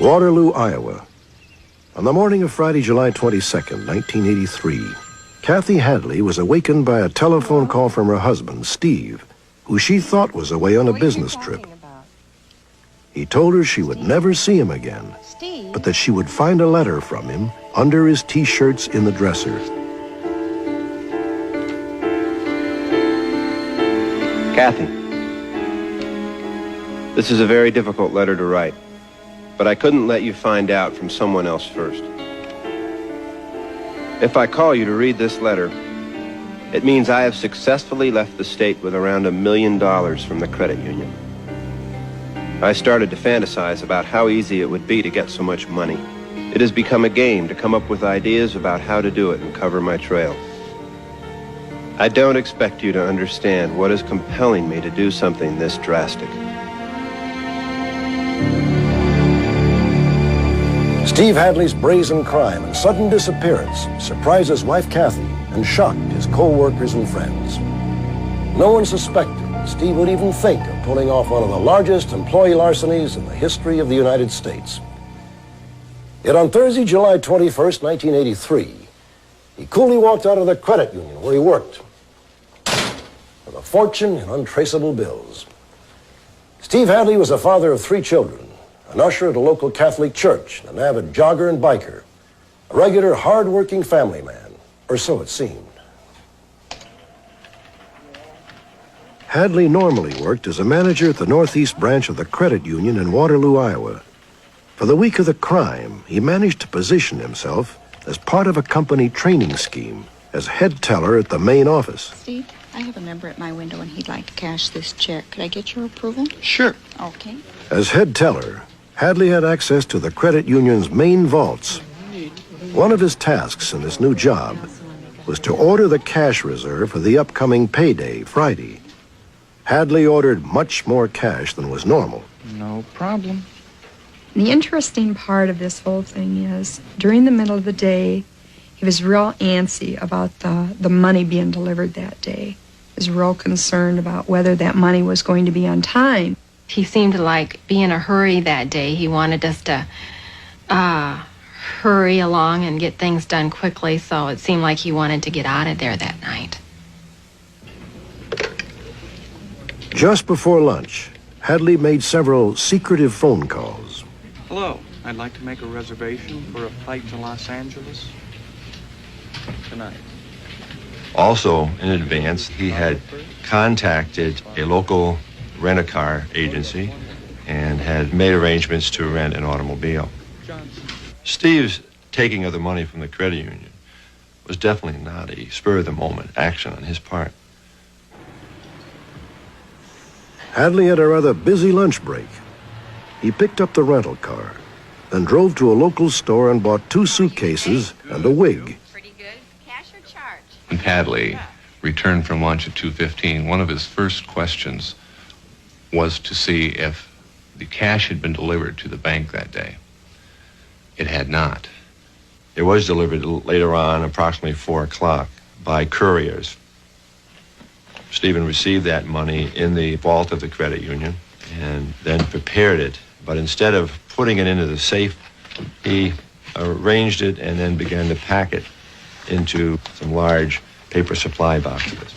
Waterloo, Iowa. On the morning of Friday, July 22nd, 1983, Kathy Hadley was awakened by a telephone call from her husband, Steve, who she thought was away on a business trip. He told her she would never see him again, but that she would find a letter from him under his T-shirts in the dresser. Kathy, this is a very difficult letter to write, but I couldn't let you find out from someone else first. If I call you to read this letter, it means I have successfully left the state with around $1 million from the credit union. I started to fantasize about how easy it would be to get so much money. It has become a game to come up with ideas about how to do it and cover my trail. I don't expect you to understand what is compelling me to do something this drastic. Steve Hadley's brazen crime and sudden disappearance surprised his wife Kathy and shocked his co-workers and friends. No one suspected Steve would even think of pulling off one of the largest employee larcenies in the history of the United States. Yet on Thursday, July 21st, 1983, he coolly walked out of the credit union where he worked with a fortune in untraceable bills. Steve Hadley was a father of 3 children, an usher at a local Catholic church, an avid jogger and biker, a regular hard-working family man, or so it seemed. Hadley normally worked as a manager at the Northeast branch of the credit union in Waterloo, Iowa. For the week of the crime, he managed to position himself as part of a company training scheme as head teller at the main office. Steve, I have a member at my window and he'd like to cash this check. Could I get your approval? Sure. Okay. As head teller, Hadley had access to the credit union's main vaults. One of his tasks in this new job was to order the cash reserve for the upcoming payday, Friday. Hadley ordered much more cash than was normal. No problem. The interesting part of this whole thing is, during the middle of the day, he was real antsy about the money being delivered that day. He was real concerned about whether that money was going to be on time. He seemed to like be in a hurry that day. He wanted us to hurry along and get things done quickly, so it seemed like he wanted to get out of there that night. Just before lunch, Hadley made several secretive phone calls. Hello. I'd like to make a reservation for a flight to Los Angeles tonight. Also, in advance, he had contacted a local rent-a-car agency and had made arrangements to rent an automobile. Steve's taking of the money from the credit union was definitely not a spur-of-the-moment action on his part. Hadley had a rather busy lunch break. He picked up the rental car, then drove to a local store and bought 2 suitcases and a wig. Pretty good. Cash or charge? When Hadley returned from lunch at 2:15, one of his first questions was to see if the cash had been delivered to the bank that day. It had not. It was delivered later on, approximately 4 o'clock, by couriers. Stephen received that money in the vault of the credit union and then prepared it. But instead of putting it into the safe, he arranged it and then began to pack it into some large paper supply boxes.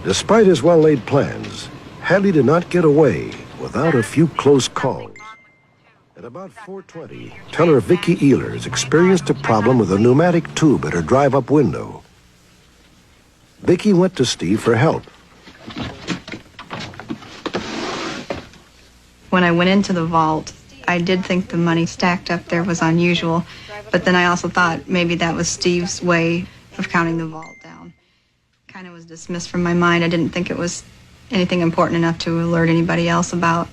Despite his well-laid plans, Hadley did not get away without a few close calls. At about 4:20, teller Vicki Ehlers experienced a problem with a pneumatic tube at her drive-up window. Vicki went to Steve for help. When I went into the vault, I did think the money stacked up there was unusual, but then I also thought maybe that was Steve's way of counting the vault down. Kind of was dismissed from my mind. I didn't think it was anything important enough to alert anybody else about.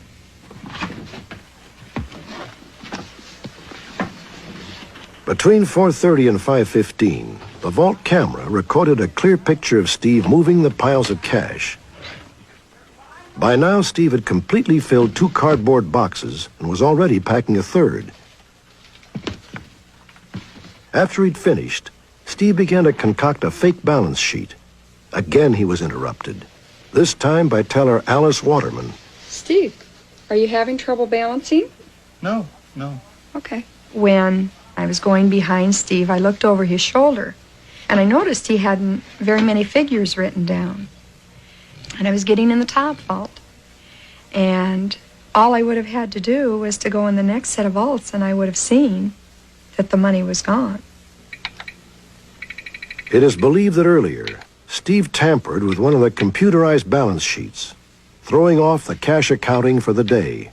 Between 4:30 and 5:15, the vault camera recorded a clear picture of Steve moving the piles of cash. By now, Steve had completely filled 2 cardboard boxes and was already packing a third. After he'd finished, Steve began to concoct a fake balance sheet. Again, he was interrupted. this time by teller Alice Waterman. Steve, are you having trouble balancing? No. Okay. When I was going behind Steve, I looked over his shoulder, and I noticed he hadn't very many figures written down. And I was getting in the top vault. And all I would have had to do was to go in the next set of vaults, and I would have seen that the money was gone. It is believed that earlier, Steve tampered with one of the computerized balance sheets, throwing off the cash accounting for the day.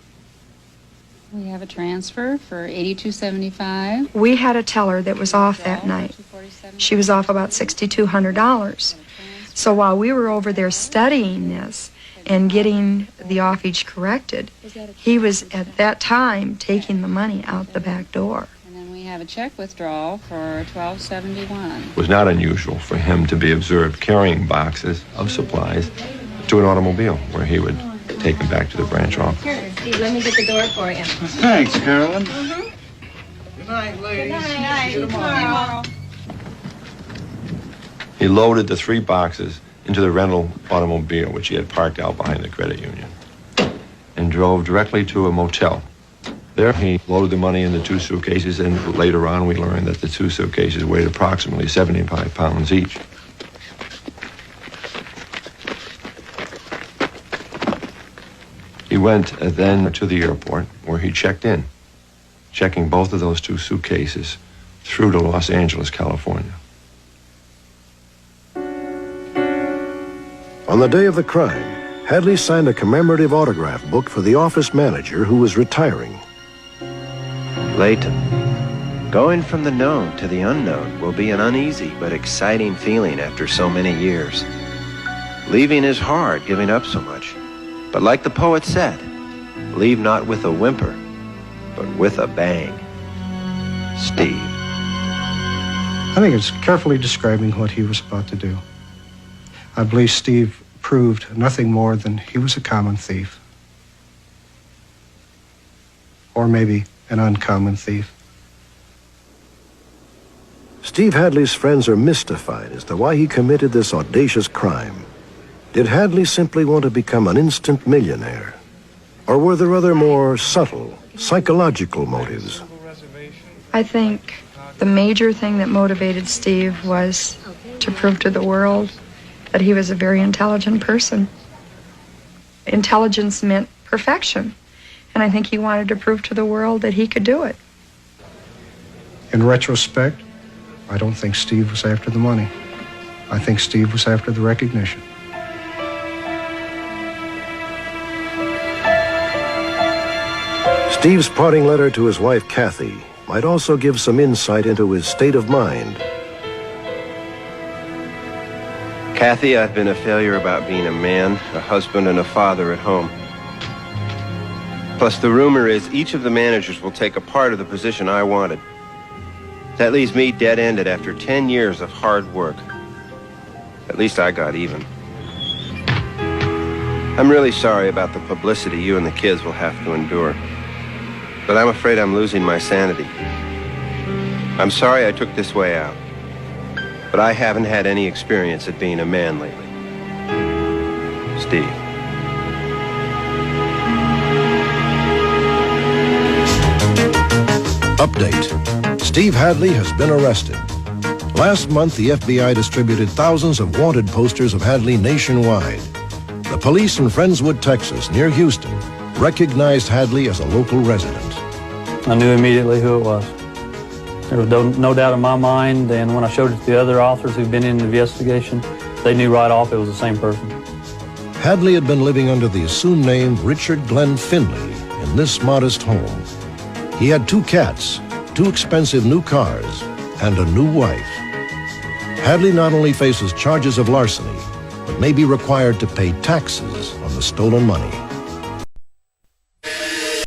We have a transfer for $82.75. We had a teller that was off that night. She was off about $6,200. So while we were over there studying this and getting the offage corrected, he was at that time taking the money out the back door. And then we have a check withdrawal for $12.71. It was not unusual for him to be observed carrying boxes of supplies to an automobile where he would take them back to the branch office. Here, Steve, let me get the door for you. Thanks, Carolyn. Good night, ladies. Good night. See you tomorrow. He loaded the 3 boxes into the rental automobile, which he had parked out behind the credit union, and drove directly to a motel. There he loaded the money in the 2 suitcases, and later on we learned that the 2 suitcases weighed approximately 75 pounds each. He went then to the airport where he checked in, checking both of those 2 suitcases through to Los Angeles, California. On the day of the crime, Hadley signed a commemorative autograph book for the office manager who was retiring. Layton, going from the known to the unknown will be an uneasy but exciting feeling after so many years. Leaving is hard, giving up so much. But like the poet said, leave not with a whimper, but with a bang. Steve. I think it's carefully describing what he was about to do. I believe Steve proved nothing more than he was a common thief. Or maybe an uncommon thief. Steve Hadley's friends are mystified as to why he committed this audacious crime. Did Hadley simply want to become an instant millionaire? Or were there other more subtle, psychological motives? I think the major thing that motivated Steve was to prove to the world that he was a very intelligent person. Intelligence meant perfection, and I think he wanted to prove to the world that he could do it. In retrospect, I don't think Steve was after the money. I think Steve was after the recognition. Steve's parting letter to his wife, Kathy, might also give some insight into his state of mind. Kathy, I've been a failure about being a man, a husband, and a father at home. Plus, the rumor is each of the managers will take a part of the position I wanted. That leaves me dead-ended after 10 years of hard work. At least I got even. I'm really sorry about the publicity you and the kids will have to endure. But I'm afraid I'm losing my sanity. I'm sorry I took this way out. But I haven't had any experience at being a man lately. Steve. Update. Steve Hadley has been arrested. Last month, the FBI distributed thousands of wanted posters of Hadley nationwide. The police in Friendswood, Texas, near Houston, recognized Hadley as a local resident. I knew immediately who it was. There was no doubt in my mind, and when I showed it to the other officers who've been in the investigation, they knew right off it was the same person. Hadley had been living under the assumed name Richard Glenn Finley in this modest home. He had 2 cats, 2 expensive new cars, and a new wife. Hadley not only faces charges of larceny, but may be required to pay taxes on the stolen money.